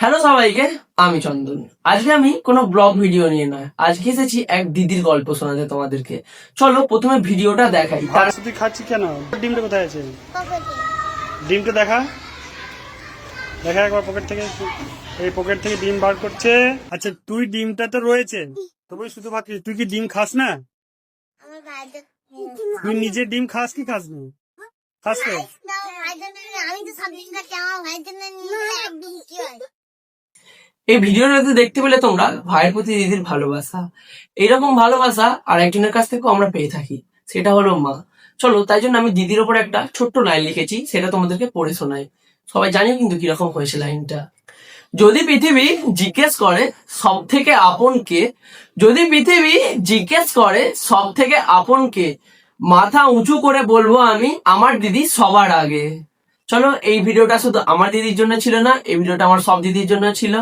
Hello সবাইকে, আমি চন্দন। আজকে আমি কোনো ব্লগ ভিডিও নিয়ে নয়, আজকে এসেছি এক দিদির গল্প শোনাতে তোমাদেরকে। চলো প্রথমে ভিডিওটা দেখাই। ভাত তুই খাচ্ছিস কেন? ডিমটা কোথায় আছে? ডিমটা দেখা, দেখা একবার পকেট থেকে। এই পকেট থেকে ডিম বার করছে। আচ্ছা, তুই ডিমটা তো রয়েছে, তবে শুধু ভাত খাচ্ছিস। তুই কি ডিম খাস না? তুই নিজে ডিম খাস কি খাস না? খাস তো। এই ভিডিওটাতে দেখতে পেলে তোমরা ভাইয়ের প্রতি দিদির ভালোবাসা। এইরকম ভালোবাসা আর একজনের কাছ থেকেও আমরা পেয়ে থাকি, সেটা হলো মা। চলো, তাই জন্য আমি দিদির ওপর একটা ছোট্ট লাইন লিখেছি, সেটা তোমাদেরকে পড়ে শোনাই। সবাই জানি কিন্তু কিরকম হয়েছে লাইনটা। যদি পৃথিবী জিজ্ঞেস করে সব থেকে আপন কে, যদি পৃথিবী জিজ্ঞেস করে সব থেকে আপন কে, মাথা উঁচু করে বলবো আমি আমার দিদি সবার আগে। চলো, এই ভিডিওটা শুধু আমার দিদির জন্য ছিল না, এই ভিডিওটা আমার সব দিদির জন্য ছিল।